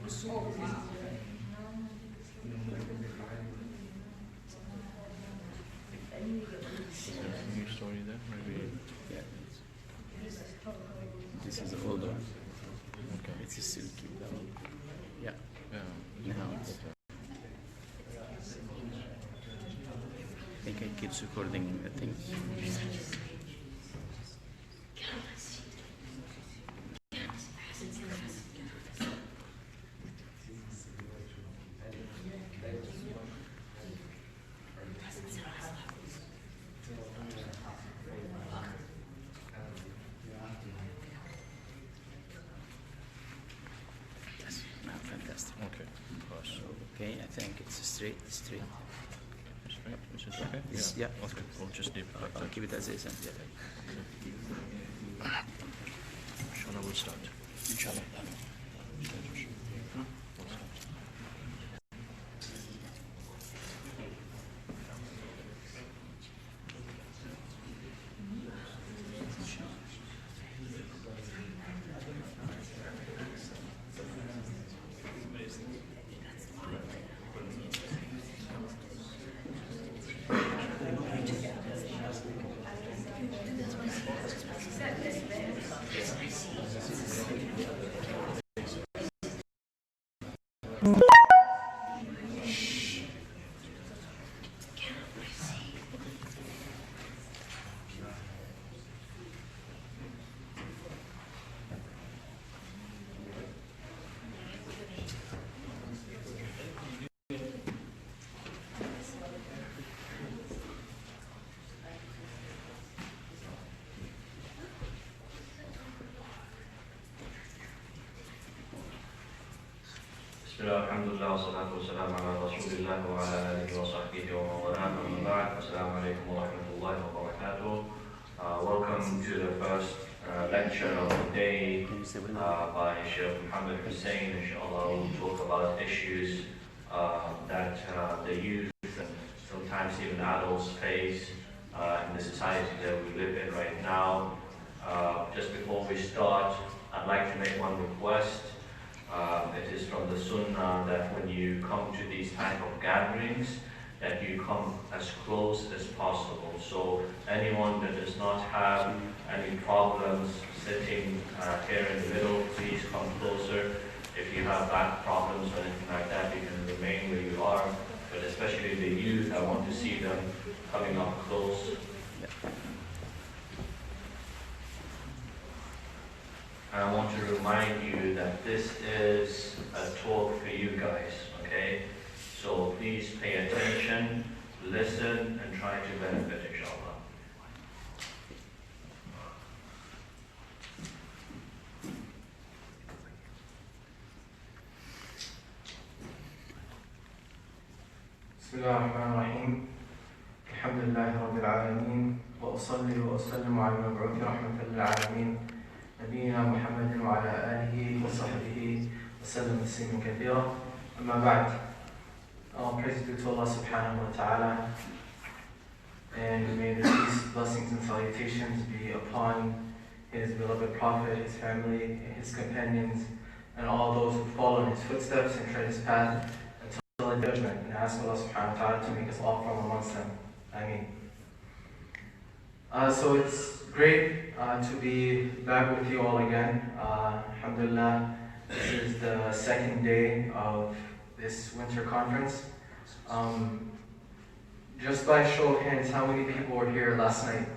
New story there, maybe. Yeah. This is the older one. Okay. It's a silky down. Yeah. Yeah. Now it's. I think it keeps recording the thing. Yes, now fantastic. Okay. Gosh. Okay, I think it's straight. That's right. Is it okay? It's- yeah. Okay. We'll just leave it like I'll that. keep it as is and yeah. Inshallah, we'll start. Inshallah. بسم الله والحمد لله والصلاة والسلام على رسول الله وعلى آله وصحبه ومن والاه أما بعد السلام عليكم ورحمة الله وبركاته. Welcome to the first lecture of the day by Sheikh Muhammad Hussein. Inshallah, we'll talk about issues that the youth and sometimes even adults face in the society that we live in right now. Just before we start, I'd like to make one request. It is from the Sunnah that when you come to these type of gatherings, that you come as close as possible. So anyone that does not have any problems sitting here in the middle, please come closer. If you have back problems or anything like that, you can remain where you are. But especially the youth, I want to see them coming up close. I want to remind you that this is a talk for you guys, okay? So please pay attention, listen, and try to benefit, inshallah. بسم الله الرحمن الرحيم. الحمد لله رب العالمين وأصلي وأسلم على المبعوث رحمة للعالمين نبينا محمد وعلى آله وصحبه وسلم تسليما كثيرا. أما بعد, all praise due to Allah subhanahu wa ta'ala, and may the peace, blessings and salutations be upon his beloved Prophet, his family, his companions, and all those who follow in his footsteps and tread his path until the judgment, and ask Allah subhanahu wa ta'ala to make us all from amongst them. Ameen. So it's great to be back with you all again. Alhamdulillah, this is the second day of this winter conference. Just by show of hands, how many people were here last night?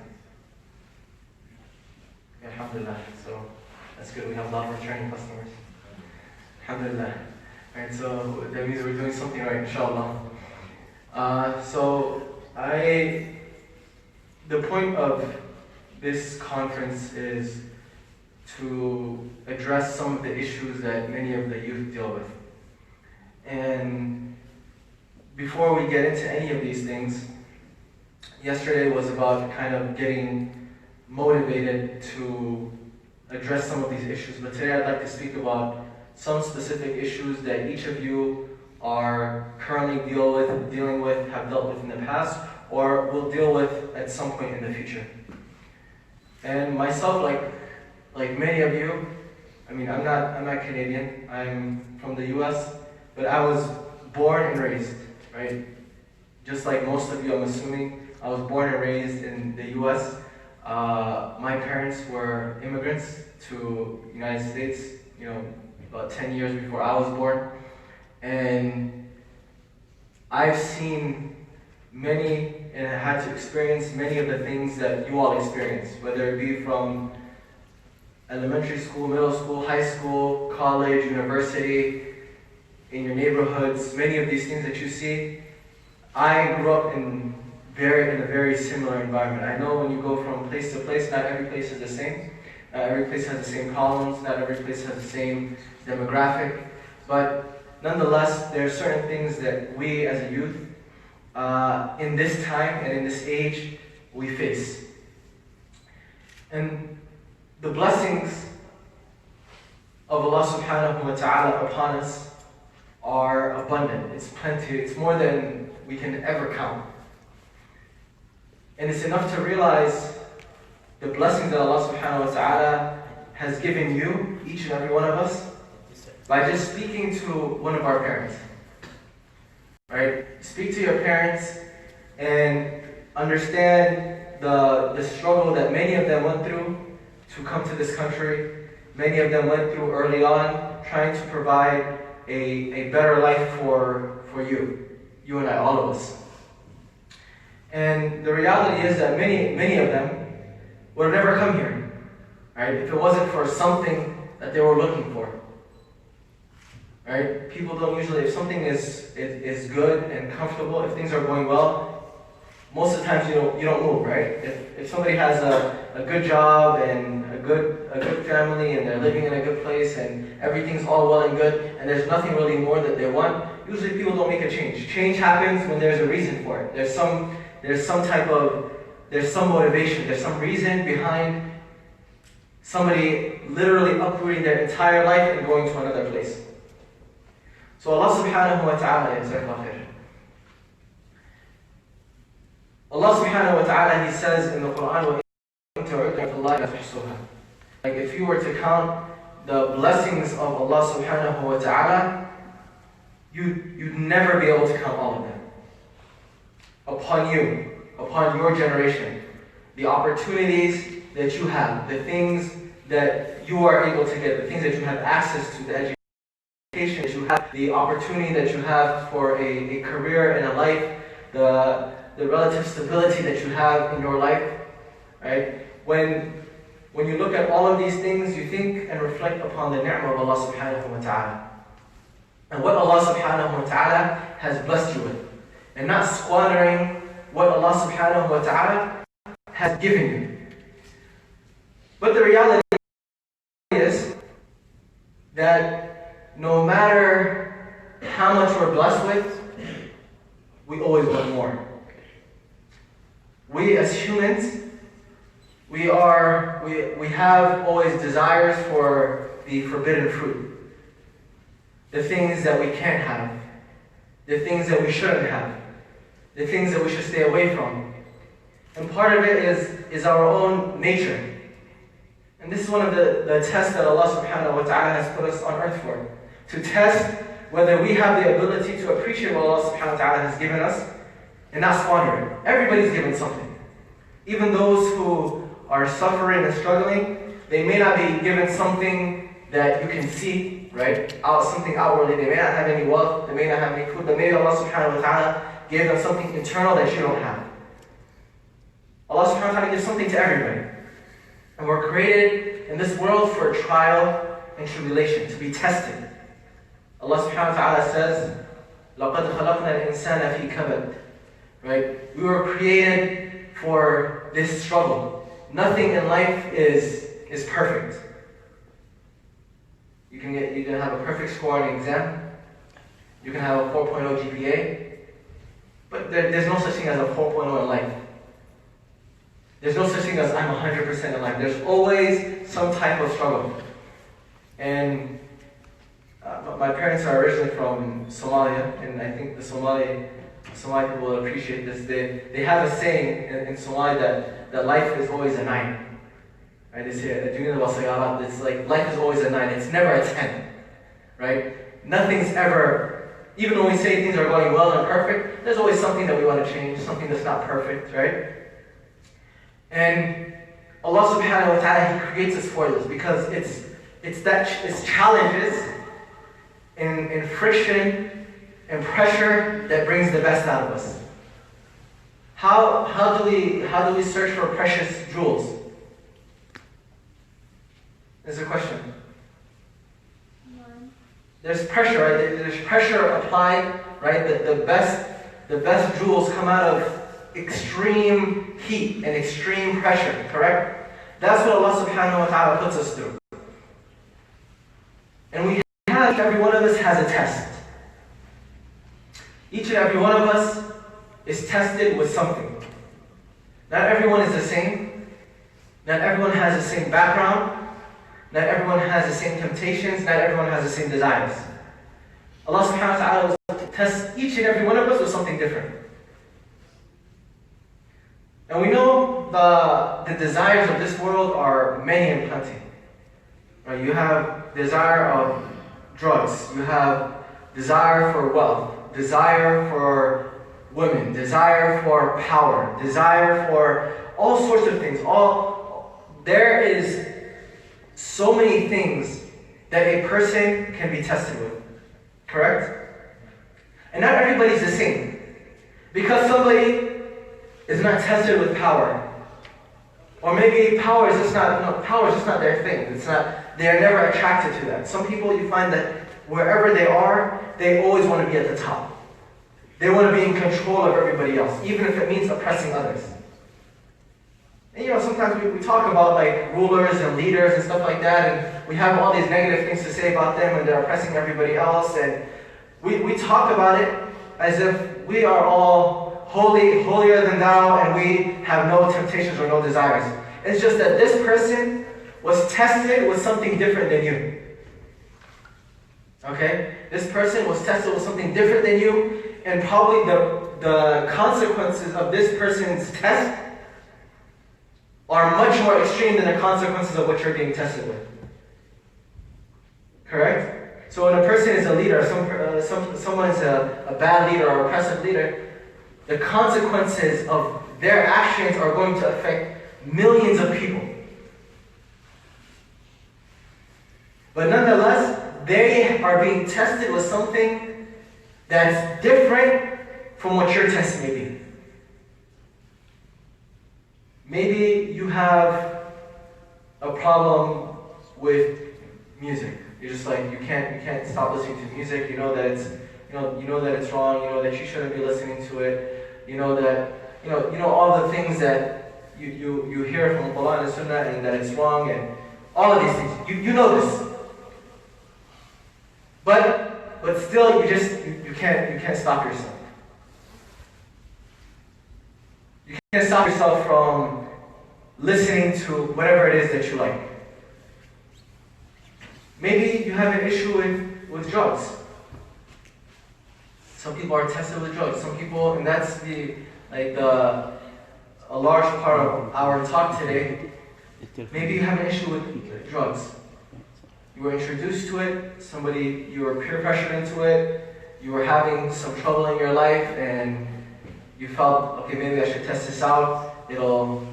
Alhamdulillah, so that's good. We have a lot of returning customers. Alhamdulillah. Alright, so that means we're doing something right, inshallah. The point of this conference is to address some of the issues that many of the youth deal with. And before we get into any of these things, yesterday was about kind of getting motivated to address some of these issues. But today I'd like to speak about some specific issues that each of you are currently dealing with, have dealt with in the past, or will deal with at some point in the future. And myself, like many of you, I mean, I'm not Canadian. I'm from the U.S., but I was born and raised, right? Just like most of you, I'm assuming, I was born and raised in the U.S. My parents were immigrants to the United States, about 10 years before I was born. And I've seen many and had to experience many of the things that you all experience, whether it be from elementary school, middle school, high school, college, university, in your neighborhoods, many of these things that you see. I grew up in a very similar environment. I know when you go from place to place, not every place is the same. Not every place has the same problems, not every place has the same demographic, but nonetheless, there are certain things that we as a youth, in this time and in this age, we face. And the blessings of Allah subhanahu wa ta'ala upon us are abundant. It's plenty, it's more than we can ever count. And it's enough to realize the blessings that Allah subhanahu wa ta'ala has given you, each and every one of us, by just speaking to one of our parents. Right? Speak to your parents and understand the struggle that many of them went through to come to this country. Many of them went through early on, trying to provide a better life for you and I, all of us. And the reality is that many of them would have never come here, right? If it wasn't for something that they were looking for. Right? People don't usually, if something is good and comfortable, if things are going well, most of the times you don't move, right? If somebody has a good job and a good family and they're living in a good place and everything's all well and good and there's nothing really more that they want, usually people don't make a change. Change happens when there's a reason for it. There's some motivation, there's some reason behind somebody literally uprooting their entire life and going to another place. So Allah subhanahu wa ta'ala, Allah subhanahu wa ta'ala, He says in the Quran, like if you were to count the blessings of Allah subhanahu wa ta'ala, you'd never be able to count all of them. Upon your generation, the opportunities that you have, the things that you are able to get, the things that you have access to, the education that you have, the opportunity that you have for a career and a life, the relative stability that you have in your life, right? When you look at all of these things, you think and reflect upon the ni'mah of Allah subhanahu wa ta'ala. And what Allah subhanahu wa ta'ala has blessed you with. And not squandering what Allah subhanahu wa ta'ala has given you. But the reality is that no matter how much we're blessed with, we always want more. We as humans, we have always desires for the forbidden fruit. The things that we can't have. The things that we shouldn't have. The things that we should stay away from. And part of it is our own nature. And this is one of the tests that Allah subhanahu wa ta'ala has put us on earth for. To test whether we have the ability to appreciate what Allah subhanahu wa ta'ala has given us and not squander it. Everybody's given something. Even those who are suffering and struggling, they may not be given something that you can see, right? Something outwardly. They may not have any wealth, they may not have any food, but maybe Allah subhanahu wa ta'ala gave them something internal that you don't have. Allah subhanahu wa ta'ala gives something to everybody. And we're created in this world for trial and tribulation, to be tested. Allah subhanahu wa ta'ala says, لَقَدْ خَلَقْنَا الْإِنسَانَ فِي كَبَدٍ. Right? We were created for this struggle. Nothing in life is perfect. You can have a perfect score on an exam. You can have a 4.0 GPA. But there's no such thing as a 4.0 in life. There's no such thing as I'm 100% in life. There's always some type of struggle. And my parents are originally from Somalia, and I think the Somali people will appreciate this. They have a saying in Somalia that life is always a 9. Right? They say it's like life is always a 9. It's never a 10. Right? Nothing's ever, even when we say things are going well and perfect, there's always something that we want to change, something that's not perfect, right? And Allah subhanahu wa ta'ala, He creates us for this because it's challenges and friction and pressure that brings the best out of us. How do we search for precious jewels? There's a question. There's pressure, right? There's pressure applied, right? The best jewels come out of extreme heat and extreme pressure, correct? That's what Allah subhanahu wa ta'ala puts us through. And every one of us has a test. Each and every one of us is tested with something. Not everyone is the same. Not everyone has the same background. Not everyone has the same temptations. Not everyone has the same desires. Allah subhanahu wa ta'ala will test each and every one of us with something different. And we know the desires of this world are many and plenty. Right? You have desire of drugs. You have desire for wealth. Desire for women. Desire for power. Desire for all sorts of things. There is so many things that a person can be tested with. Correct? And not everybody's the same. Because somebody is not tested with power. Or maybe power is just not their thing. They are never attracted to that. Some people, you find that wherever they are, they always want to be at the top. They want to be in control of everybody else, even if it means oppressing others. And sometimes we talk about like rulers and leaders and stuff like that, and we have all these negative things to say about them, and they're oppressing everybody else, and we talk about it as if we are all holier than thou, and we have no temptations or no desires. It's just that this person was tested with something different than you. Okay? This person was tested with something different than you, and probably the consequences of this person's test are much more extreme than the consequences of what you're being tested with. Correct? So when a person is a leader, someone is a bad leader or oppressive leader, the consequences of their actions are going to affect millions of people. But nonetheless, they are being tested with something that's different from what your test may be. Maybe you have a problem with music. You're just like you can't stop listening to music. You know that it's wrong. You know that you shouldn't be listening to it. You know that all the things that you hear from Quran and Sunnah, and that it's wrong, and all of these things. You know this. But still you can't stop yourself. You can't stop yourself from listening to whatever it is that you like. Maybe you have an issue with drugs. Some people are tested with drugs. Some people, and that's a large part of our talk today. Maybe you have an issue with drugs. You were introduced to it. You were peer pressured into it. You were having some trouble in your life, and you felt, okay, maybe I should test this out. It'll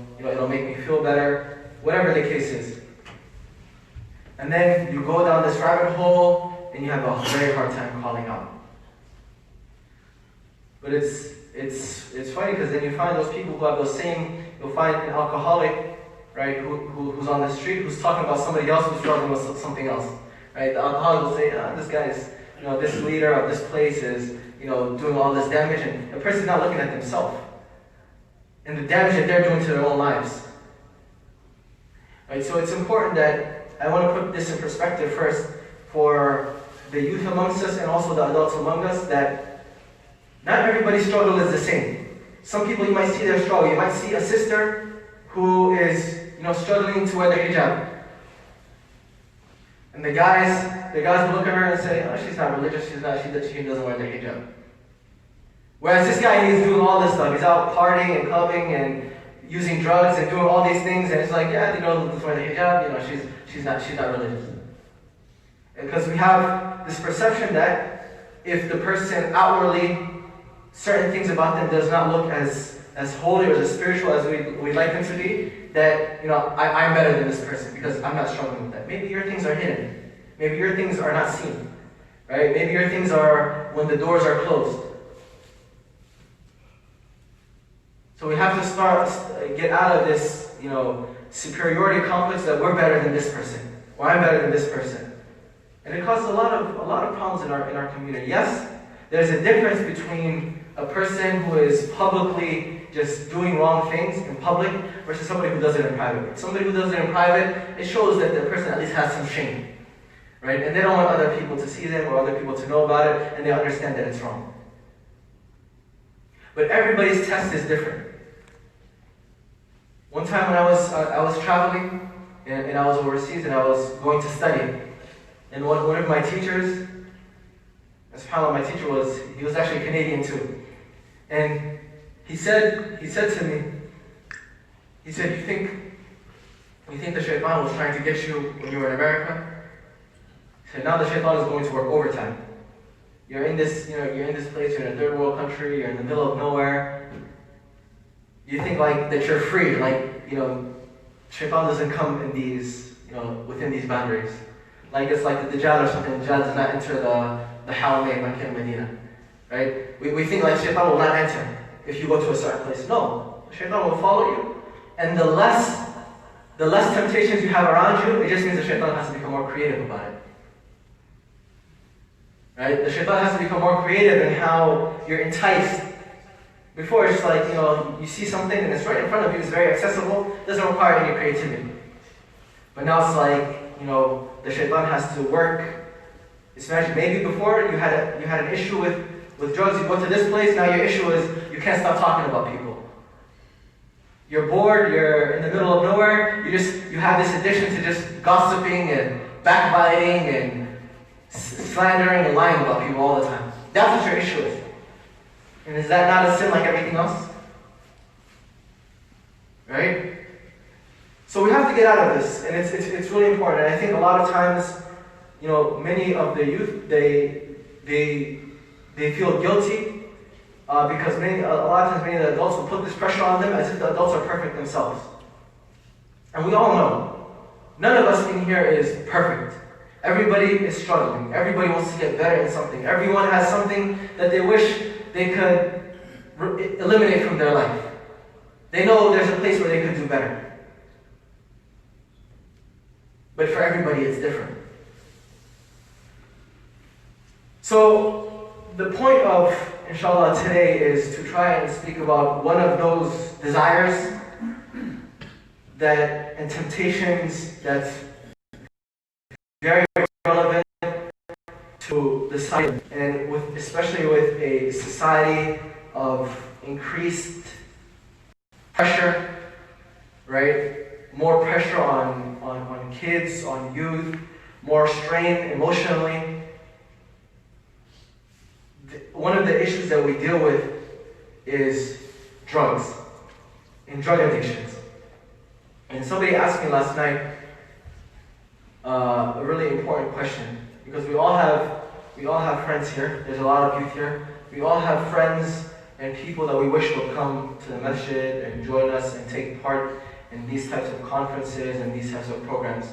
make me feel better. Whatever the case is. And then you go down this rabbit hole, and you have a very hard time calling out. But it's funny because then you find those people who have those same. You'll find an alcoholic, right, who's on the street, who's talking about somebody else who's struggling with something else, right? The alcoholic will say, this guy is, this leader of this place is, doing all this damage, and the person's not looking at themselves and the damage that they're doing to their own lives, right? So it's important that I want to put this in perspective first for the youth amongst us and also the adults among us, that not everybody's struggle is the same. Some people, you might see their struggle. You might see a sister who is, struggling to wear the hijab. And the guys will look at her and say, oh, she's not religious, she doesn't wear the hijab. Whereas this guy, he's doing all this stuff. He's out partying and clubbing and, using drugs and doing all these things, and it's like, yeah, the girl doesn't wear the hijab, she's not religious. Because we have this perception that if the person outwardly, certain things about them does not look as holy or as spiritual as we'd like them to be, that, I'm better than this person because I'm not struggling with that. Maybe your things are hidden. Maybe your things are not seen. Right? Maybe your things are when the doors are closed. So we have to get out of this, superiority complex that we're better than this person, or I'm better than this person. And it causes a lot of problems in our community. Yes, there's a difference between a person who is publicly just doing wrong things in public versus somebody who does it in private. Somebody who does it in private, it shows that the person at least has some shame. Right? And they don't want other people to see them or other people to know about it, and they understand that it's wrong. But everybody's test is different. One time when I was traveling and I was overseas and I was going to study, and one of my teachers, subhanAllah, my teacher was actually Canadian too, and he said to me, he said, you think the shaitan was trying to get you when you were in America? He said, now the shaitan is going to work overtime. You're in this place, you're in a third world country, you're in the middle of nowhere. You think that you're free, shaitan doesn't come in these, within these boundaries. Like it's like the Dajjal or something. The Dajjal does not enter the Haramain, Makkah and Medina. Right? We think shaitan will not enter if you go to a certain place. No, shaitan will follow you. And the less temptations you have around you, it just means the shaitan has to become more creative about it. Right? The shaitan has to become more creative in how you're enticed. Before it's just you see something and it's right in front of you, it's very accessible, doesn't require any creativity. But now it's the shaitan has to work. Imagine maybe before you had an issue with drugs, you go to this place, now your issue is you can't stop talking about people. You're bored, you're in the middle of nowhere, you have this addiction to just gossiping and backbiting and slandering and lying about people all the time. That's what your issue is. And is that not a sin like everything else? Right? So we have to get out of this, and it's really important. And I think a lot of times, many of the youth, they feel guilty because a lot of times many of the adults will put this pressure on them as if the adults are perfect themselves. And we all know, none of us in here is perfect. Everybody is struggling. Everybody wants to get better in something. Everyone has something that they wish they could eliminate from their life. They know there's a place where they could do better. But for everybody, it's different. So, the point of, inshallah, today is to try and speak about one of those desires and temptations that's very relevant to the society, and especially with a society of increased pressure, right? More pressure on kids, on youth, more strain emotionally. One of the issues that we deal with is drugs and drug addictions. And somebody asked me last night a really important question, because we all have friends here. There's a lot of youth here. We all have friends and people that we wish would come to the masjid and join us and take part in these types of conferences and these types of programs.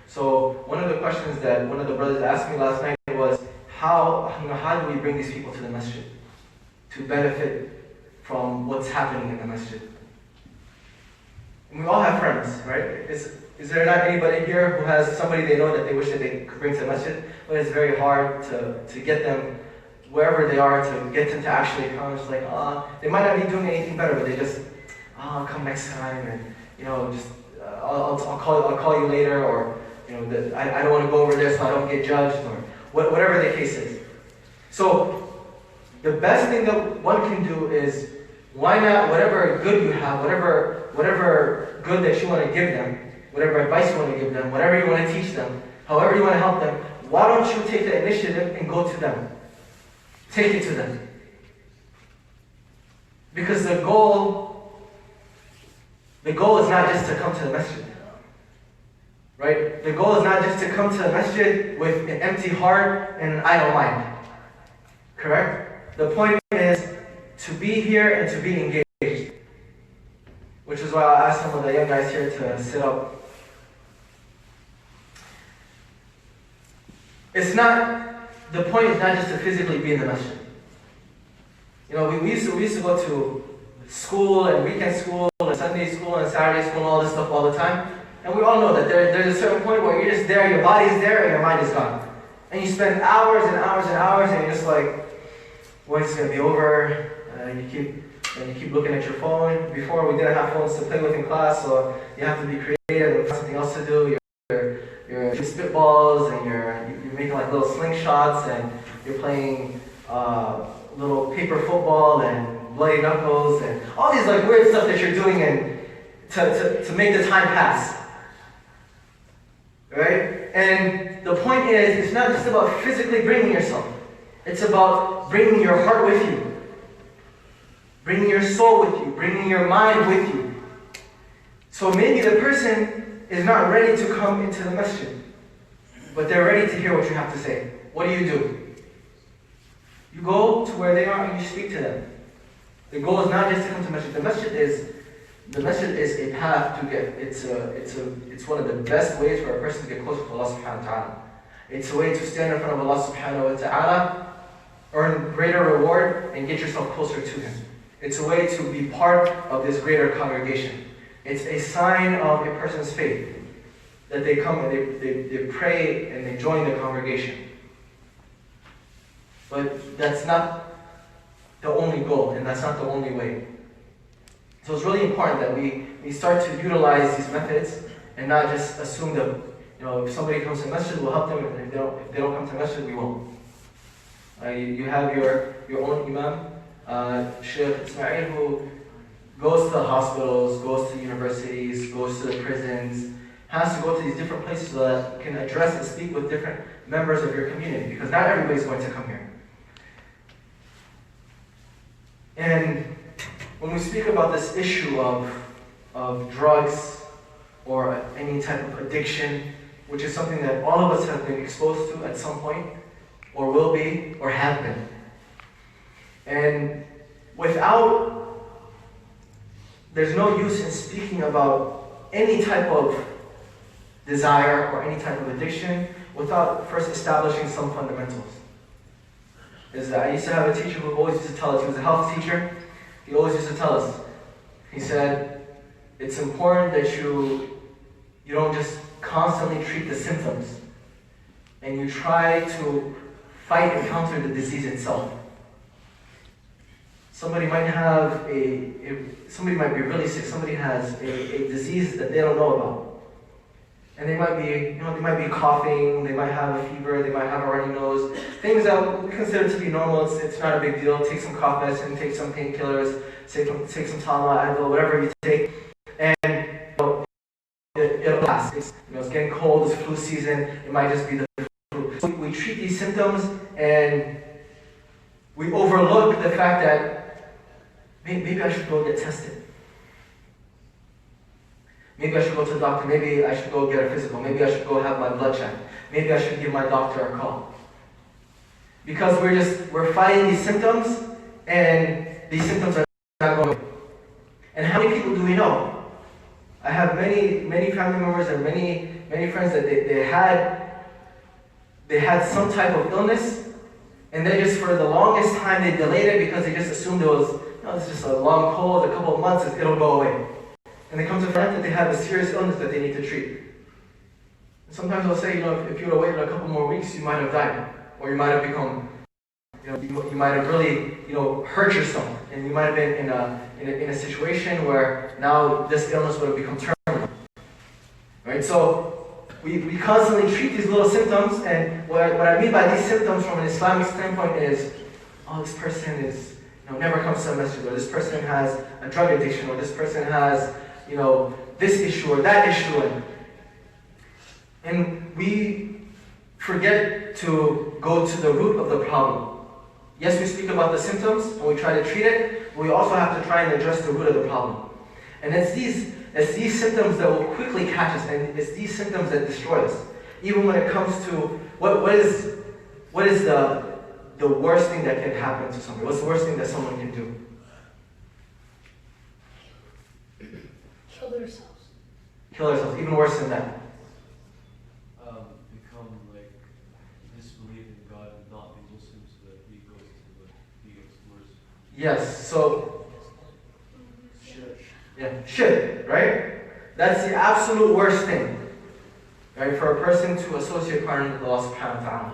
So one of the questions that one of the brothers asked me last night was, how do we bring these people to the masjid to benefit from what's happening in the masjid? And we all have friends, right? Is there not anybody here who has somebody they know that they wish that they could bring to the masjid? But it's very hard to get them wherever they are, to get them to actually come. It's like, they might not be doing anything better, but they just, I'll come next time, and I'll call you later, or I don't want to go over there so I don't get judged, or whatever the case is. So the best thing that one can do is, why not, whatever good you have, whatever good that you want to give them, whatever advice you want to give them, whatever you want to teach them, however you want to help them, why don't you take the initiative and go to them? Take it to them. Because the goal The goal is not just to come to the masjid. Right? The goal is not just to come to the masjid with an empty heart and an idle mind. Correct? The point is to be here and to be engaged. Which is why I asked some of the young guys here to sit up. The point is not just to physically be in the masjid. You know, we used to go to school and weekend school and Sunday school and Saturday school and all this stuff all the time. And we all know that there's a certain point where you're just there, your body's there, and your mind is gone. And you spend hours and hours and hours, and you're just like, when it's going to be over? You keep looking at your phone. Before, we didn't have phones to play with in class, so you have to be creative and find something else to do. You're spitballs, and you're making like little slingshots, and you're playing little paper football and bloody knuckles, and all these like weird stuff that you're doing and to make the time pass. Right? And the point is, it's not just about physically bringing yourself. It's about bringing your heart with you. Bringing your soul with you. Bringing your mind with you. So maybe the person is not ready to come into the masjid, but they're ready to hear what you have to say. What do? You go to where they are and you speak to them. The goal is not just to come to masjid. The masjid is a path to get. It's one of the best ways for a person to get closer to Allah subhanahu wa ta'ala. It's a way to stand in front of Allah subhanahu wa ta'ala, earn greater reward, and get yourself closer to Him. It's a way to be part of this greater congregation. It's a sign of a person's faith that they come and they pray and they join the congregation. But that's not the only goal, and that's not the only way. So it's really important that we start to utilize these methods and not just assume that, if somebody comes to masjid, we'll help them, and if they don't come to masjid, we won't. You have your own Imam, Sheikh Ismail, who goes to the hospitals, goes to universities, goes to the prisons, has to go to these different places so that you can address and speak with different members of your community, because not everybody's going to come here. And when we speak about this issue of drugs or any type of addiction, which is something that all of us have been exposed to at some point, or will be, or have been. And there's no use in speaking about any type of desire or any type of addiction without first establishing some fundamentals. I used to have a teacher who always used to tell us, he was a health teacher, he always used to tell us, he said, it's important that you don't just constantly treat the symptoms, and you try to fight and counter the disease itself. Somebody might be really sick, somebody has a disease that they don't know about. And they might be coughing, they might have a fever, they might have a runny nose. Things that we consider to be normal, it's not a big deal. Take some cough medicine, take some painkillers, take some Tylenol, Advil, whatever you take. And it'll pass. It's getting cold, it's flu season, it might just be the flu. So we treat these symptoms and we overlook the fact that maybe I should go get tested. Maybe I should go to the doctor. Maybe I should go get a physical. Maybe I should go have my blood checked. Maybe I should give my doctor a call. Because we're fighting these symptoms, and these symptoms are not going away. And how many people do we know? I have many family members and many friends that they had some type of illness, and they just, for the longest time, they delayed it because they just assumed it was, it's just a long cold, a couple of months, it'll go away. And they come to find that they have a serious illness that they need to treat. And sometimes they'll say, if you would have waited a couple more weeks, you might have died. Or you might have become, you might have really, hurt yourself. And you might have been in a situation where now this illness would have become terminal. Right? So we constantly treat these little symptoms, and what I mean by these symptoms from an Islamic standpoint is, this person is, never comes to a masjid, or this person has a drug addiction, or this person has this issue or that issue. And we forget to go to the root of the problem. Yes, we speak about the symptoms and we try to treat it, but we also have to try and address the root of the problem. And it's It's these symptoms that will quickly catch us, and it's these symptoms that destroy us. Even when it comes to what is the worst thing that can happen to somebody? What's the worst thing that someone can do? Kill themselves. Kill themselves. Even worse than that. Become like disbelieve in God and not be Muslim, so that he goes to what he gets worse. Yes. So Shirk. yeah, shirk, right? That's the absolute worst thing, right? For a person to associate partner with Allah Subhanahu wa Taala.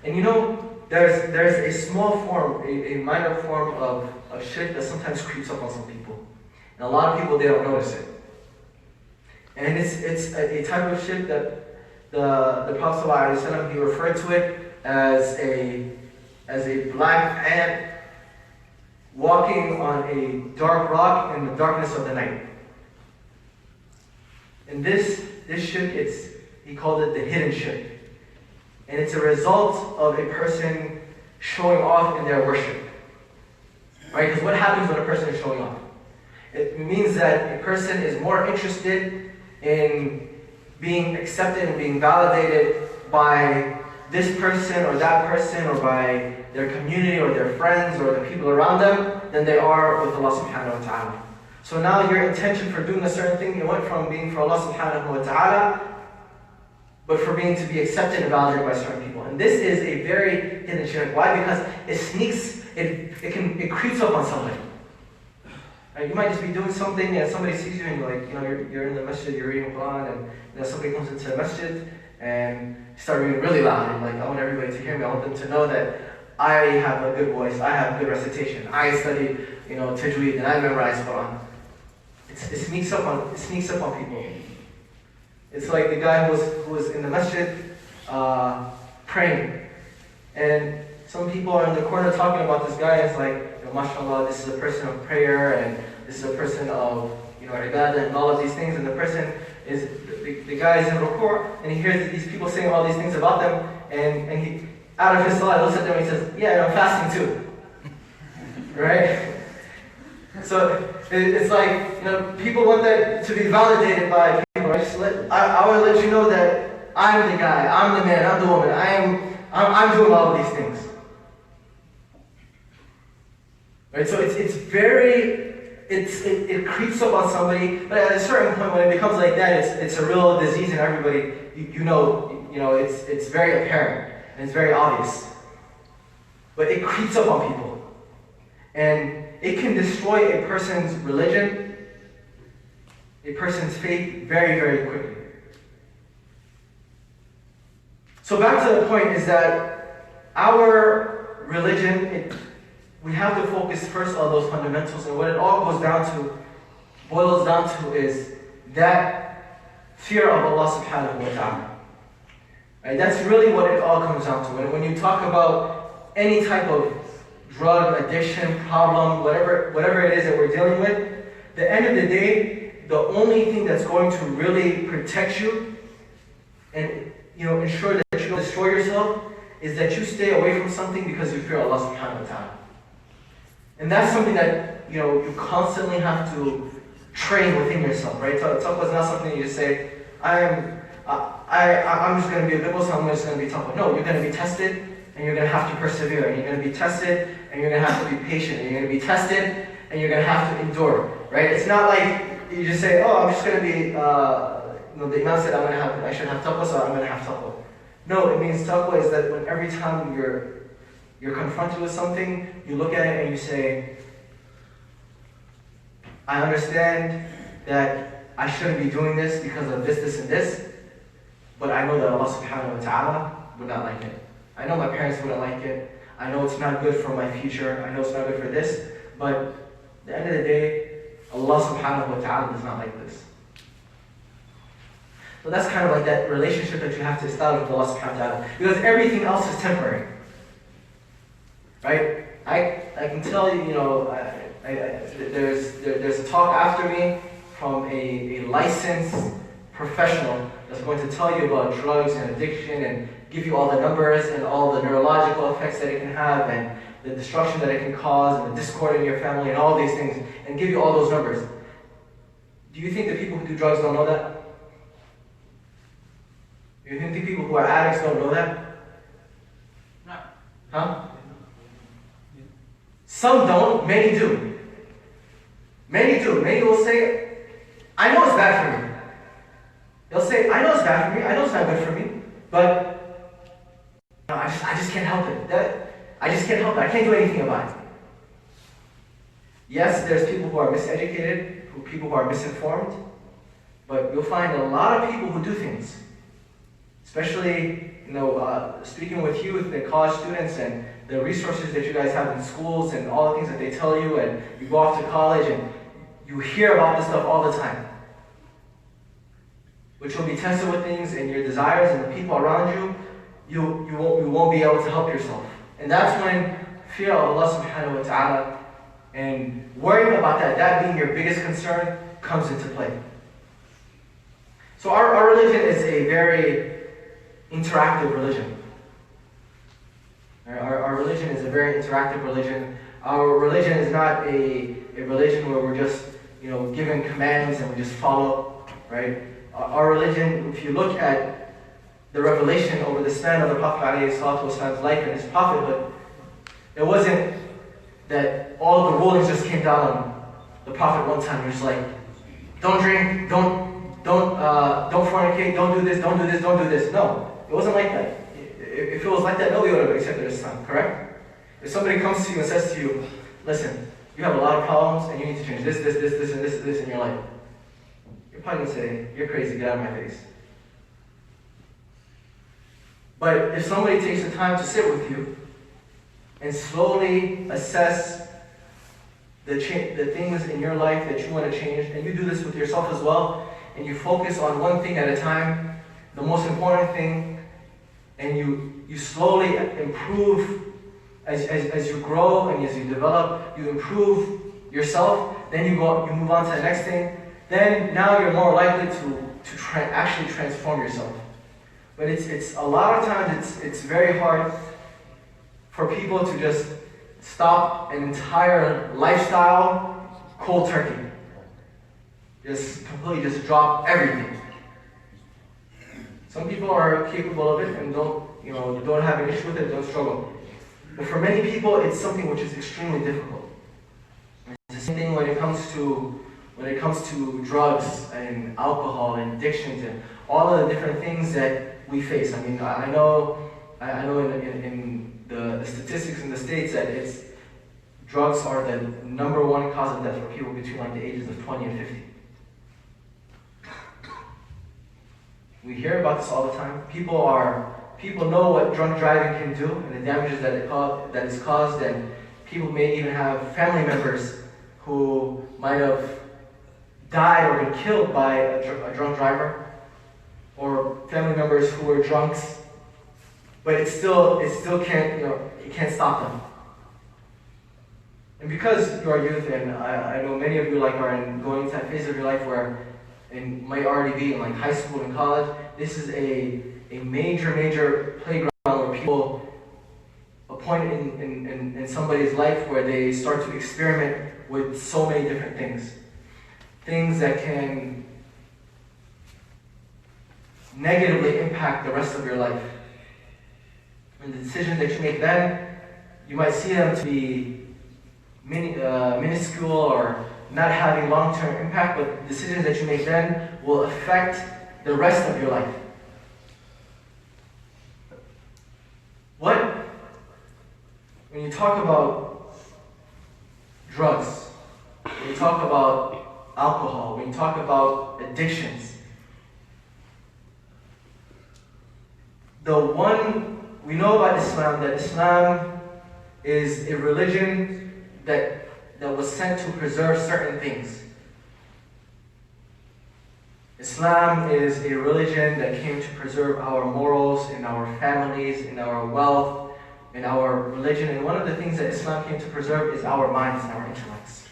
And you know, there's a small form, a minor form of shirk that sometimes creeps up on some people. And a lot of people, they don't notice it. And it's a type of shirk that the Prophet ﷺ, he referred to it as a black ant walking on a dark rock in the darkness of the night. And this shirk, he called it the hidden shirk. And it's a result of a person showing off in their worship. Right? Because what happens when a person is showing off? It means that a person is more interested in being accepted and being validated by this person or that person or by their community or their friends or the people around them than they are with Allah subhanahu wa ta'ala. So now your intention for doing a certain thing, it went from being for Allah subhanahu wa ta'ala, but for being to be accepted and validated by certain people. And this is a very hidden shirk. Why? Because it sneaks, it creeps up on somebody. Right? You might just be doing something and somebody sees you and you're in the masjid, you're reading Quran, and somebody comes into the masjid and start reading really loud. And I want everybody to hear me. I want them to know that I have a good voice, I have good recitation, I study, tajweed, and I memorize Quran. It sneaks up on people. It's like the guy who was in the masjid praying, and some people are in the corner talking about this guy. It's like, mashallah, this is a person of prayer, and this is a person of ibadah, and all of these things. And the person is the guy is in ruku', and he hears these people saying all these things about them, and he, out of his salah, looks at them and he says, "Yeah, and I'm fasting too." Right? So it's like, people want that to be validated by people. I want to let you know that I'm the guy, I'm the man, I'm the woman. I'm doing all of these things. Right? So it creeps up on somebody, but at a certain point when it becomes like that, it's a real disease, and everybody, it's very apparent and it's very obvious. But it creeps up on people, and it can destroy a person's religion, a person's faith very, very quickly. So back to the point is that our religion, we have to focus first on those fundamentals, and what it all boils down to is that fear of Allah subhanahu wa ta'ala. Right? That's really what it all comes down to. And when you talk about any type of drug addiction problem, whatever it is that we're dealing with, the end of the day, the only thing that's going to really protect you and ensure that you don't destroy yourself is that you stay away from something because you fear Allah subhanahu wa ta'ala. And that's something that you constantly have to train within yourself, right? Taqwa is not something you just say, I'm just going to be a good Muslim, I'm just going to be taqwa. No, you're going to be tested, and you're going to have to persevere, and you're going to be tested, and you're going to have to be patient, and you're going to be tested, and you're going to have to endure, right? It's not like you just say, oh, I'm just going to be, the Imam said I should have taqwa, so I'm going to have taqwa. No, it means taqwa is that when every time you're confronted with something, you look at it and you say, I understand that I shouldn't be doing this because of this, and this, but I know that Allah subhanahu wa ta'ala would not like it. I know my parents wouldn't like it. I know it's not good for my future. I know it's not good for this. But at the end of the day, Allah subhanahu wa ta'ala does not like this. So that's kind of like that relationship that you have to establish with Allah subhanahu wa ta'ala. Because everything else is temporary. Right? I can tell you, there's a talk after me from a licensed professional that's going to tell you about drugs and addiction and give you all the numbers and all the neurological effects that it can have and the destruction that it can cause and the discord in your family and all these things, and give you all those numbers. Do you think the people who do drugs don't know that? Do you think people who are addicts don't know that? No. Huh? Some don't, many do. Many do. Many will say, I know it's bad for me. They'll say, I know it's bad for me, I know it's not good for me, but I just can't help it. I just can't help it. I can't do anything about it. Yes, there's people who are miseducated, people who are misinformed, but you'll find a lot of people who do things. Especially, speaking with youth and college students and the resources that you guys have in schools and all the things that they tell you, and you go off to college and you hear about this stuff all the time. But you'll be tested with things and your desires and the people around you, you won't be able to help yourself. And that's when fear of Allah subhanahu wa ta'ala and worrying about that being your biggest concern, comes into play. So our religion is a very interactive religion. Our religion is a very interactive religion. Our religion is not a religion where we're just given commands and we just follow, right? Our religion, if you look at the revelation over the span of the Prophet ﷺ's life and his prophethood, it wasn't that all of the rulings just came down on the Prophet one time. You're just like, don't drink, don't fornicate, don't do this, don't do this, don't do this. No, it wasn't like that. If it was like that, nobody would have accepted Islam, correct? If somebody comes to you and says to you, listen, you have a lot of problems and you need to change this, and you're like, you're probably going to say, you're crazy, get out of my face. But if somebody takes the time to sit with you and slowly assess the things in your life that you want to change, and you do this with yourself as well, and you focus on one thing at a time, the most important thing, and you slowly improve as you grow and as you develop, you improve yourself, then you move on to the next thing, then now you're more likely to actually transform yourself. But it's a lot of times it's very hard for people to just stop an entire lifestyle cold turkey. Just completely drop everything. Some people are capable of it and don't have an issue with it, don't struggle. But for many people, it's something which is extremely difficult. It's the same thing when it comes to drugs and alcohol and addictions and all of the different things that we face. I mean, I know in the statistics in the States that drugs are the number one cause of death for people between the ages of 20 and 50. We hear about this all the time. People know what drunk driving can do and the damages that is caused, and people may even have family members who might have died or been killed by a drunk driver, or family members who were drunks, but it still can't it can't stop them. And because you are youth, and I know many of you are going into that phase of your life where and might already be in high school and college, this is a major playground where people a point in somebody's life where they start to experiment with so many different things. Things that can negatively impact the rest of your life. And the decisions that you make then, you might see them to be minuscule or not having long-term impact, but decisions that you make then will affect the rest of your life. When you talk about drugs, when you talk about alcohol, when you talk about addictions, the one we know about Islam, that Islam is a religion that was sent to preserve certain things. Islam is a religion that came to preserve our morals in our families, in our wealth, in our religion. And one of the things that Islam came to preserve is our minds and our intellects.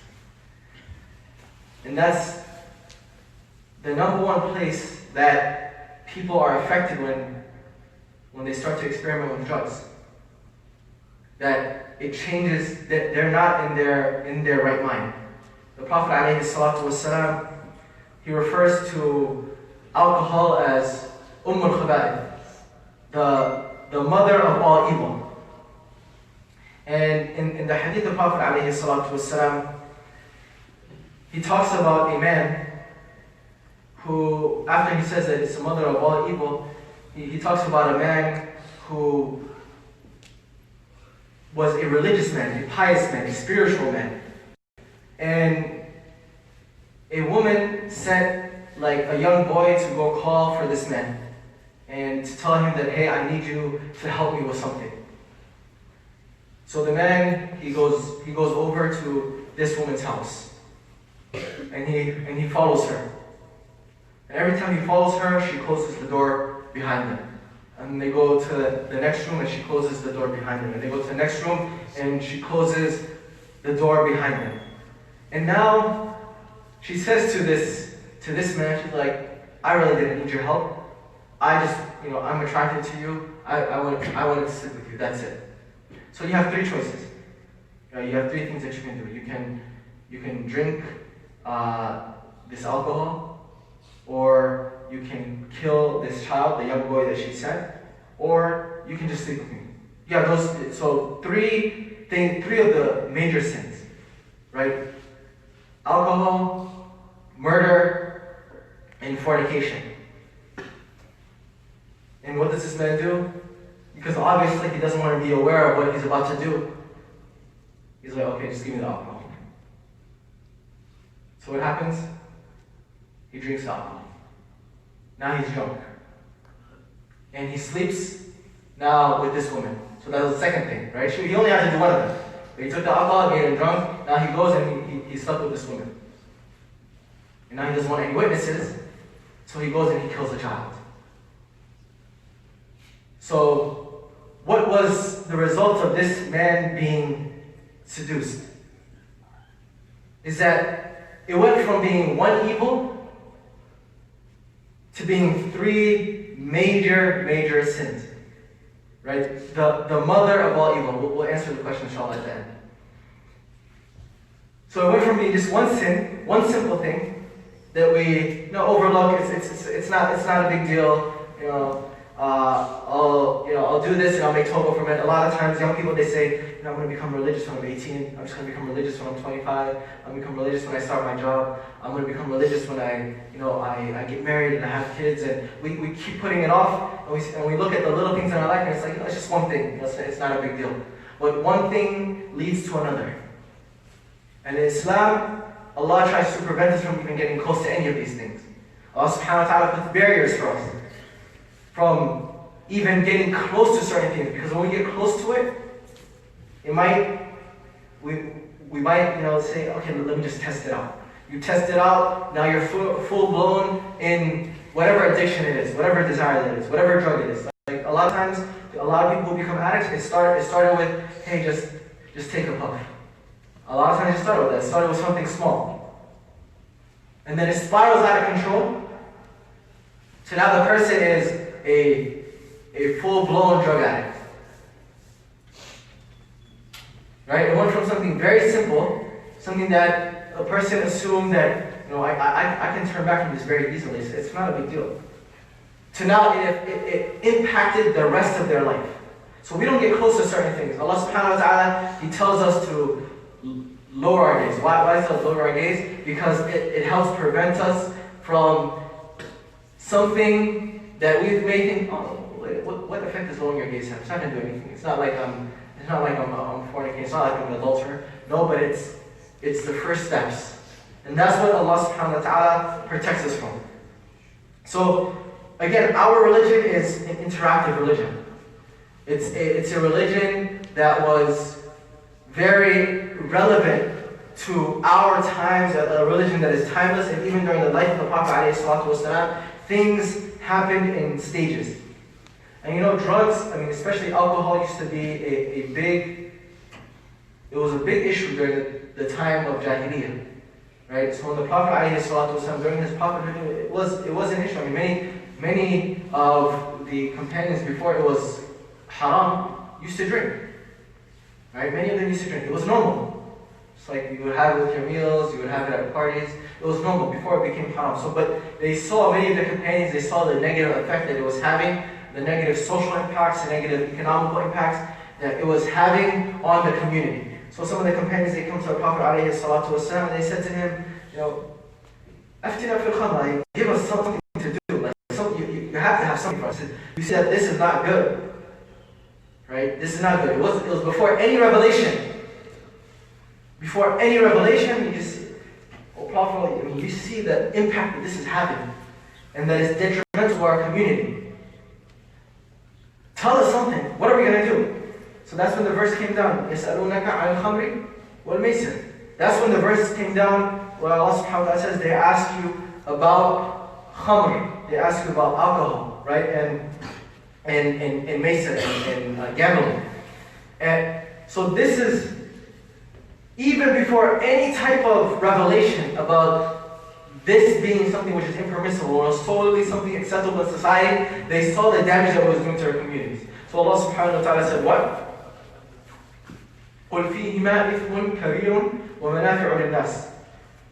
And that's the number one place that people are affected when they start to experiment with drugs. That it changes, that they're not in their right mind. The Prophet ﷺ he refers to alcohol as al-Khaba'ith, the mother of all evil. And in the hadith of Prophet ﷺ, he talks about a man who, after he says that it's the mother of all evil, he talks about a man who was a religious man, a pious man, a spiritual man. And a woman sent like a young boy to go call for this man and to tell him that, hey, I need you to help me with something. So the man, he goes over to this woman's house, and he follows her. And every time he follows her, she closes the door behind them. And they go to the next room, and she closes the door behind them. And they go to the next room, and she closes the door behind them. And now she says to this man, she's like, I really didn't need your help. I just, I'm attracted to you. I wanted to sit with you. That's it. So you have three choices. You have three things that you can do. You can drink this alcohol, or you can kill this child, the young boy that she sent, or you can just sleep with me. Yeah, those. So three of the major sins, right? Alcohol, murder, and fornication. And what does this man do? Because obviously he doesn't want to be aware of what he's about to do. He's like, okay, just give me the alcohol. So what happens? He drinks alcohol. Now he's drunk. And he sleeps now with this woman. So that was the second thing, right? He only had to do one of them. But he took the alcohol, made him drunk. Now he goes and he slept with this woman. And now he doesn't want any witnesses. So he goes and he kills the child. So what was the result of this man being seduced? Is that it went from being one evil to being three major sins. Right? The mother of all evil. We'll answer the question inshallah at the end. So it went from being just one sin, one simple thing that we overlook. It's not a big deal. I'll do this and I'll make tawbah from it. A lot of times young people, they say, I'm going to become religious when I'm 18. I'm just going to become religious when I'm 25. I'm going to become religious when I start my job. I'm going to become religious when I get married and I have kids. And we keep putting it off, and we look at the little things in our life, and it's like, it's just one thing. It's not a big deal. But one thing leads to another. And in Islam, Allah tries to prevent us from even getting close to any of these things. Allah subhanahu wa ta'ala puts barriers for us from even getting close to certain things, because when we get close to it, we might say, okay, let me just test it out. You test it out, now you're full blown in whatever addiction it is, whatever desire it is, whatever drug it is. Like a lot of times, a lot of people who become addicts, it started with, hey, just take a puff. A lot of times it started with that. It started with something small. And then it spirals out of control. So now the person is a full-blown drug addict. Right? It went from something very simple, something that a person assumed that, I can turn back from this very easily. It's not a big deal. To now it impacted the rest of their life. So we don't get close to certain things. Allah subhanahu wa ta'ala, He tells us to lower our gaze. Why does He lower our gaze? Because it helps prevent us from something that we may think, what effect does lowering your gaze have? It's not going to do anything. It's not like I'm fornicating. It's not like I'm an adulterer. No, but it's the first steps. And that's what Allah subhanahu wa ta'ala protects us from. So, again, our religion is an interactive religion. It's a religion that was very relevant to our times, a religion that is timeless, and even during the life of the Prophet ﷺ, things happened in stages. And drugs, especially alcohol, used to be a big issue during the time of Jahiliyyah. Right? So when the Prophet ﷺ, during his prophethood, it was an issue. Many of the companions before it was haram used to drink. Right? Many of them used to drink. It was normal. It's like you would have it with your meals, you would have it at parties. It was normal before it became haram. So, but they saw, many of the companions, they saw the negative effect that it was having, the negative social impacts, the negative economical impacts that it was having on the community. So some of the companions, they come to the Prophet ﷺ, and they said to him, Aftina fil khamra, give us something to do. Like you have to have something for us. You see that this is not good. Right? This is not good. It was before any revelation. Before any revelation, you see, Prophet, you see the impact that this is having, and that it's detrimental to our community. Tell us something. What are we going to do? So that's when the verse came down. يَسْأَلُونَكَ عَنِ الْخَمْرِ وَالْمَيْسِرِ. That's when the verse came down where Allah subhanahu wa ta'ala says they ask you about khamr. They ask you about alcohol, right? And maisir, and gambling. And so this is even before any type of revelation about this being something which is impermissible or solely something acceptable in society, they saw the damage that it was doing to their communities. So Allah subhanahu wa ta'ala said what? قُلْ فِيهِمَا إِثْمٌ كَبِيرٌ وَمَنَافِعُ لِلنَّاسِ.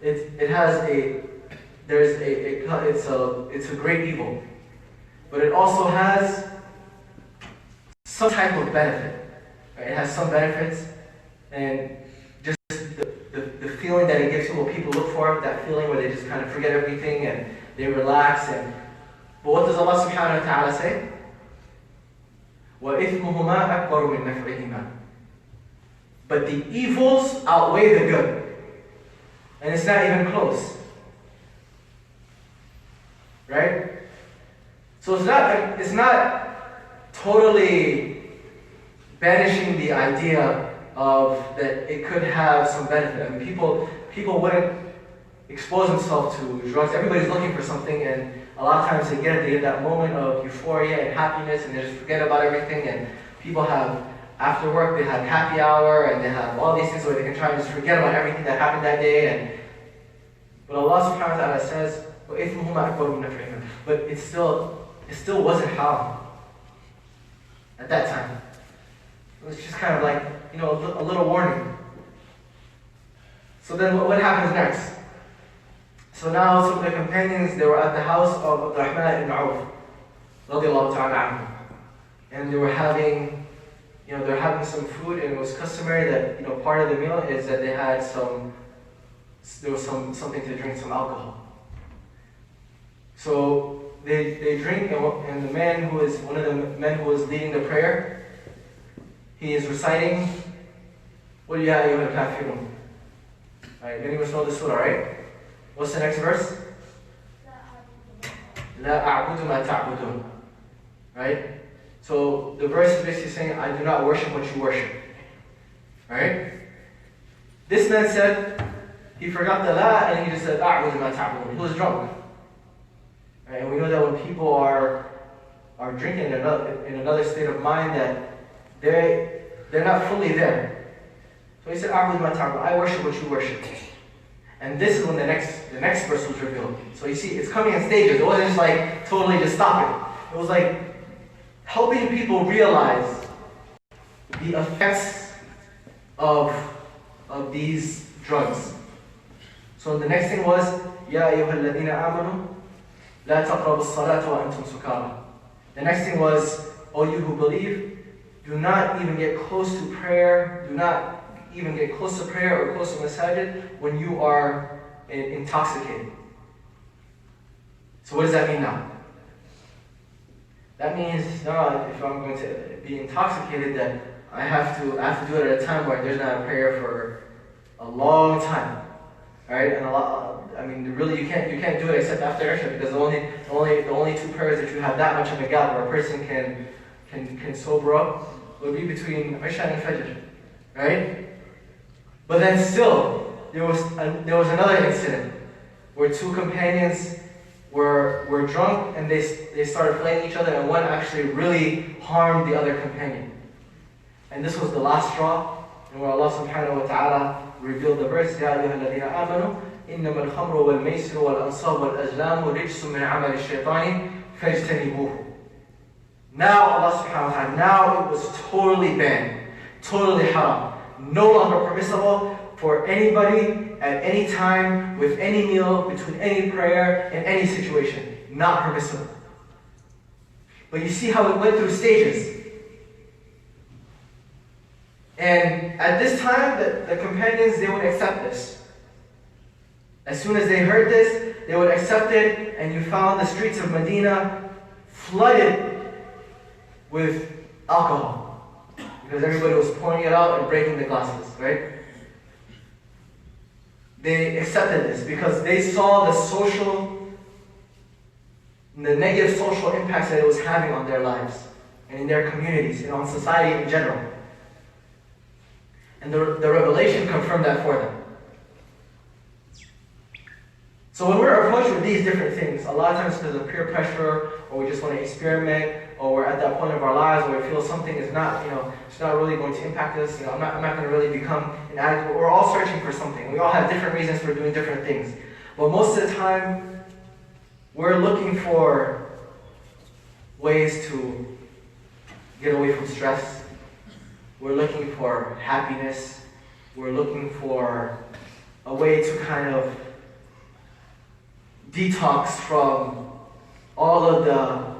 It has it's a great evil, but it also has some type of benefit. Right? It has some benefits, and just the feeling that it gives you, what people look for, that feeling where they just kind of forget everything and they relax. But what does Allah subhanahu wa ta'ala say? وَإِثْمُهُمَا أَكْبَرُ مِنْ نَفْعِهِمَا. But the evils outweigh the good. And it's not even close. Right? So it's not totally banishing the idea of that it could have some benefit. I mean, people wouldn't expose themselves to drugs. Everybody's looking for something, and a lot of times they get that moment of euphoria and happiness, and they just forget about everything. And people have, after work, they have happy hour, and they have all these things where they can try and just forget about everything that happened that day. But Allah subhanahu wa ta'ala says, وَإِثْمُهُمَا أَكْبَرُ مِنْ نَفْعِهِمَا. But it still wasn't haram at that time. It was just kind of like, a little warning. So then what happens next? So now some of the companions, they were at the house of Abdurrahman ibn Auf, radiallahu ta'ala anhu. And they were having, they're having some food, and it was customary that, part of the meal is that they had there was something to drink, some alcohol. So they drink, and the man one of the men who was leading the prayer, he is reciting, قُلْ يَا أَيُّهَا الْكَافِرُونَ. Alright, many of us know the surah, right? What's the next verse? لَا أَعْبُدُ مَا تَعْبُدُونَ. Right? So the verse is basically saying, I do not worship what you worship. Right? This man said, he forgot the la, and he just said, أَعْبُدُ مَا تَعْبُدُونَ. He was drunk. Right? And we know that when people are drinking in another state of mind, that they're not fully there. So he said, أَعْبُدُ مَا تَعْبُدُونَ. I worship what you worship. And this is when the next verse was revealed. So you see, it's coming in stages. It wasn't just like totally just stop it. It was like helping people realize the effects of these drugs. So the next thing was, يَا أَيُّهَا الَّذِينَ آمَنُوا لَا تَقْرَبُوا الصَّلَاةَ وَأَنْتُمْ سُكَارَى. The next thing was, O you who believe, do not even get close to prayer. Do not even get close to prayer or close to masajid when you are intoxicated. So what does that mean now? That means now if I'm going to be intoxicated, that I have to do it at a time where there's not a prayer for a long time. Alright? And really you can't do it except after Isha, because the only two prayers that you have that much of a gap where a person can sober up would be between Isha and Fajr. Right? But then still, there was another incident where two companions were drunk, and they started fighting each other, and one actually really harmed the other companion. And this was the last straw, and where Allah subhanahu wa ta'ala revealed the verse, يَا أَيُّهَا الَّذِينَ آمَنُوا إِنَّمَا الْخَمْرُ وَالْمَيْسِرُ وَالْأَنصَابُ وَالْأَزْلَامُ رِجْسٌ مِنْ عَمَلِ الشَّيْطَانِ فَاجْتَنِبُوهُ. Now Allah subhanahu wa ta'ala, now it was totally banned, totally haram, no longer permissible. for anybody, at any time, with any meal, between any prayer, in any situation. Not permissible. But you see how it went through stages. And at this time, the companions, they would accept this. As soon as they heard this, they would accept it, and you found the streets of Medina flooded with alcohol. Because everybody was pouring it out and breaking the glasses, right? They accepted this because they saw the negative social impacts that it was having on their lives and in their communities and on society in general. And the revelation confirmed that for them. So when we're approached with these different things, a lot of times because of peer pressure, or we just want to experiment, or we're at that point of our lives where we feel something is not, it's not really going to impact us. I'm not going to really become an addict. We're all searching for something. We all have different reasons for doing different things. But most of the time, we're looking for ways to get away from stress. We're looking for happiness. We're looking for a way to kind of detox from all of the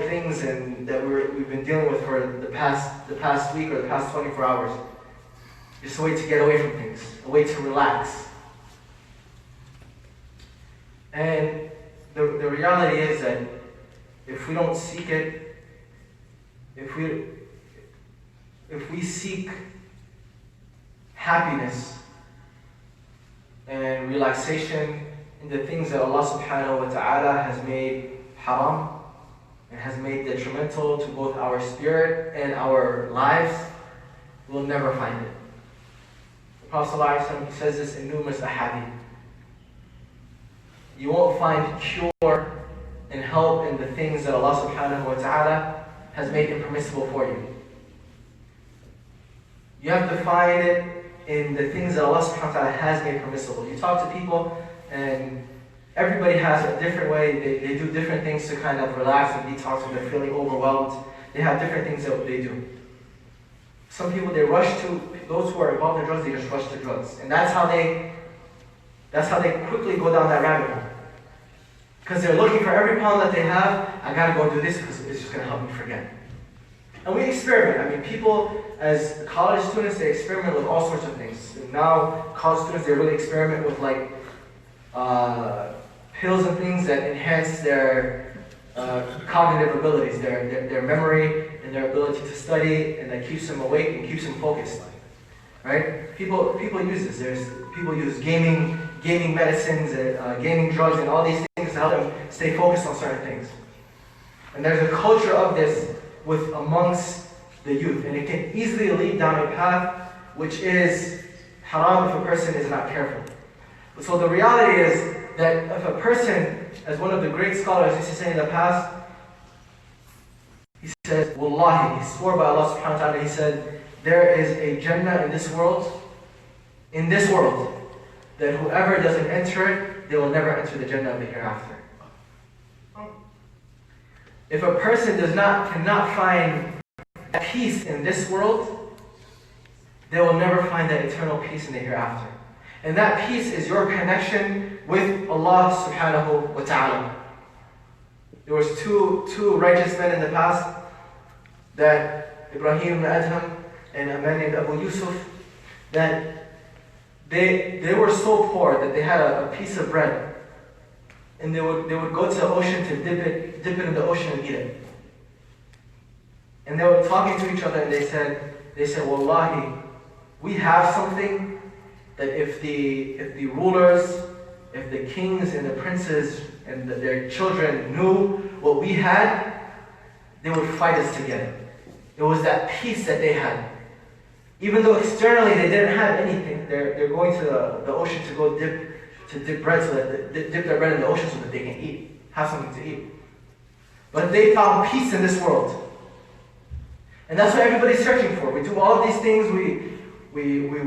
things that we've been dealing with for the past week or the past 24 hours. Just a way to get away from things, a way to relax. And the reality is that if we don't seek it, if we seek happiness and relaxation in the things that Allah subhanahu wa ta'ala has made haram and has made detrimental to both our spirit and our lives, we'll never find it. The Prophet ﷺ says this in numerous ahadith. You won't find cure and help in the things that Allah subhanahu wa ta'ala has made impermissible for you. You have to find it in the things that Allah subhanahu wa ta'ala has made permissible. You talk to people and everybody has a different way. They do different things to kind of relax and detox when they're feeling overwhelmed. They have different things that they do. Some people, they rush to, those who are involved in drugs, they just rush to drugs. And that's how they quickly go down that rabbit hole. Because they're looking for every problem that they have. I gotta go do this because it's just gonna help me forget. And we experiment. I mean, people, as college students, they experiment with all sorts of things. And now, college students, they really experiment with like pills and things that enhance their cognitive abilities, their memory and their ability to study, and that keeps them awake and keeps them focused. Right? People use this. People use gaming medicines and gaming drugs and all these things to help them stay focused on certain things. And there's a culture of this amongst the youth, and it can easily lead down a path which is haram if a person is not careful. So the reality is that if a person, as one of the great scholars used to say in the past, he said, Wallahi, he swore by Allah subhanahu wa ta'ala, he said, there is a Jannah in this world, that whoever doesn't enter it, they will never enter the Jannah of the hereafter. If a person cannot find peace in this world, they will never find that eternal peace in the hereafter. And that peace is your connection with Allah subhanahu wa ta'ala. There was two righteous men in the past, that Ibrahim ibn Adham and a man named Abu Yusuf, that they were so poor that they had a piece of bread. And they would go to the ocean to dip it in the ocean and eat it. And they were talking to each other and they said, Wallahi, we have something that if the rulers, if the kings and the princes and their children knew what we had, they would fight us to get it. It was that peace that they had. Even though externally they didn't have anything, they're going to the ocean to go dip bread, so that they dip their bread in the ocean so that they can have something to eat. But they found peace in this world. And that's what everybody's searching for. We do all of these things, we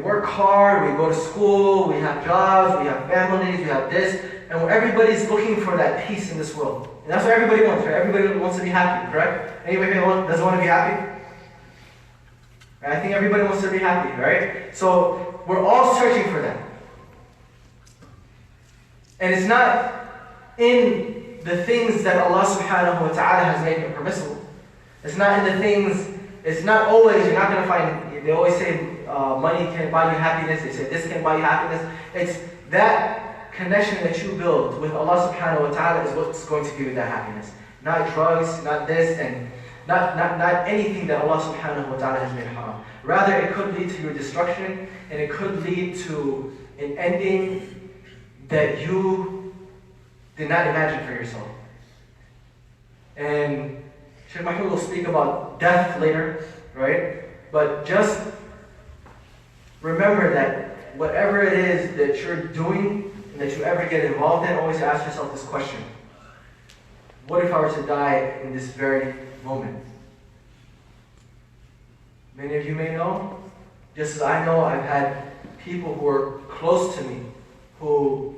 work hard, we go to school, we have jobs, we have families, we have this, and everybody's looking for that peace in this world. And that's what everybody wants, right? Everybody wants to be happy, correct? Anybody doesn't want to be happy? And I think everybody wants to be happy, right? So we're all searching for that. And it's not in the things that Allah subhanahu wa ta'ala has made permissible. It's not in the things, it's not always, you're not going to find, they always say money can buy you happiness, they say this can buy you happiness. It's that connection that you build with Allah subhanahu wa ta'ala is what's going to give you that happiness. Not drugs, not this, and not anything that Allah subhanahu wa ta'ala has made haram. Rather, it could lead to your destruction, and it could lead to an ending that you did not imagine for yourself. And Sheikh Mahmoud will speak about death later, right? But just remember that whatever it is that you're doing and that you ever get involved in, always ask yourself this question. What if I were to die in this very moment? Many of you may know, just as I know, I've had people who are close to me who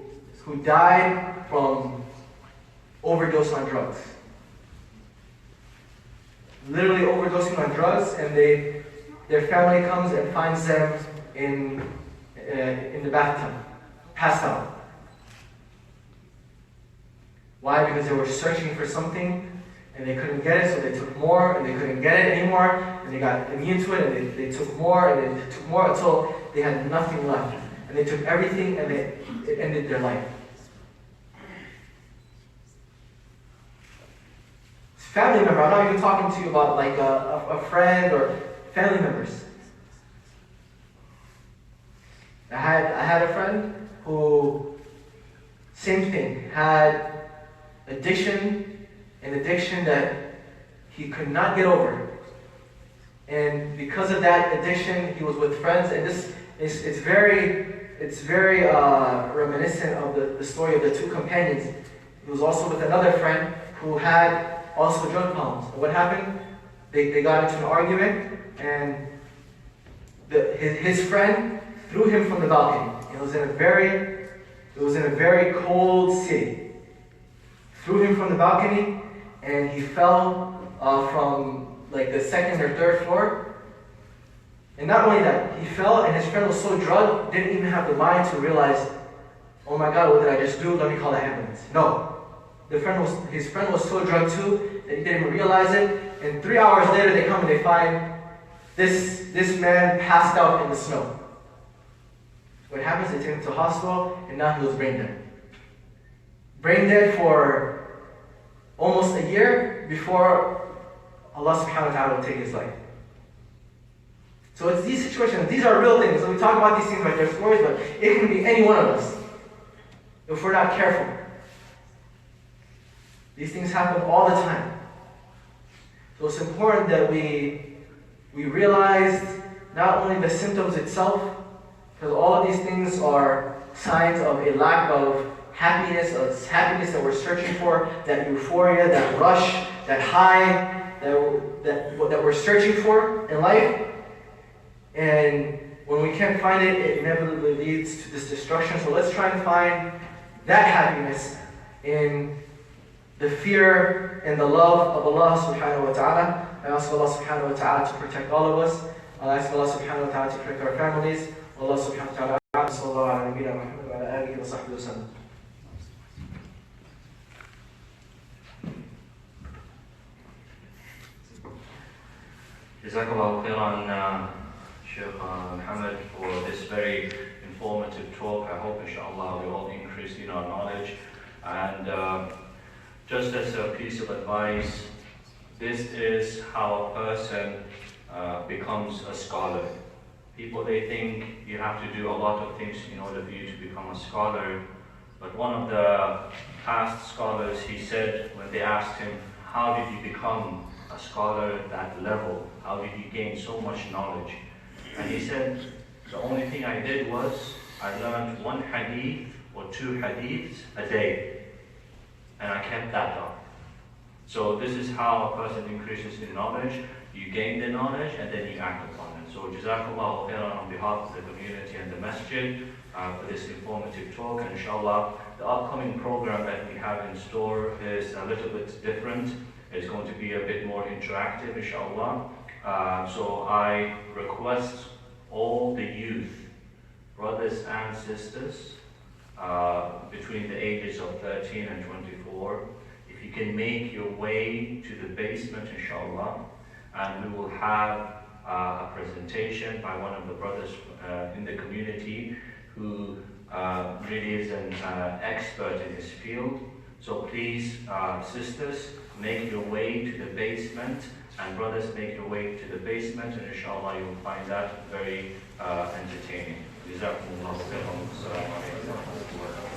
died from overdose on drugs. Literally overdosing on drugs, and their family comes and finds them in the bathtub, passed out. Why? Because they were searching for something and they couldn't get it, so they took more, and they couldn't get it anymore, and they got immune to it, and they took more, and they took more until they had nothing left. And they took everything, and it ended their life. Family member, I'm not even talking to you about like a friend or family members. I had a friend who, same thing, had an addiction that he could not get over. And because of that addiction, he was with friends, and this it's very reminiscent of the story of the two companions. He was also with another friend who had also drug problems. And what happened? They got into an argument, and his friend threw him from the balcony. It was in a very cold city. Threw him from the balcony, and he fell from like the second or third floor. And not only that, he fell, and his friend was so drugged, didn't even have the mind to realize, oh my God, what did I just do? Let me call the ambulance. No. His friend was so drugged too that he didn't even realize it. And 3 hours later, they come and they find this man passed out in the snow. What happens? They take him to the hospital, and now he was brain dead. Brain dead for almost a year before Allah subhanahu wa ta'ala will take his life. So it's these situations, these are real things. So we talk about these things like they're stories, but it can be any one of us if we're not careful. These things happen all the time. So it's important that we realize not only the symptoms itself, because all of these things are signs of a lack of happiness that we're searching for, that euphoria, that rush, that high that we're searching for in life. And when we can't find it, it inevitably leads to this destruction. So let's try and find that happiness in the fear and the love of Allah subhanahu wa ta'ala. I ask Allah subhanahu wa ta'ala to protect all of us. I ask Allah subhanahu wa ta'ala to protect our families. Allah subhanahu wa ta'ala sallallahu ala nabiyyina Muhammad wa ala alihi wa sahbihi wa sallam. Jazakallah khairan, Sheikh Muhammad, for this very informative talk. I hope inshallah we all increase in our knowledge. And just as a piece of advice, this is how a person becomes a scholar. People, they think you have to do a lot of things in order for you to become a scholar. But one of the past scholars, he said, when they asked him, how did you become a scholar at that level? How did you gain so much knowledge? And he said, the only thing I did was I learned one hadith or two hadiths a day. And I kept that up. So this is how a person increases in knowledge. You gain the knowledge and then you act upon it. So Jazakallah khairan on behalf of the community and the masjid for this informative talk. And inshallah, the upcoming program that we have in store is a little bit different. It's going to be a bit more interactive, inshallah. So I request all the youth, brothers and sisters, between the ages of 13 and 24, if you can make your way to the basement, inshallah, and we will have a presentation by one of the brothers in the community who really is an expert in this field. So please, sisters, make your way to the basement, and brothers, make your way to the basement, and inshallah you will find that very entertaining. Jazakumullahu khairan. Assalamu alaikum.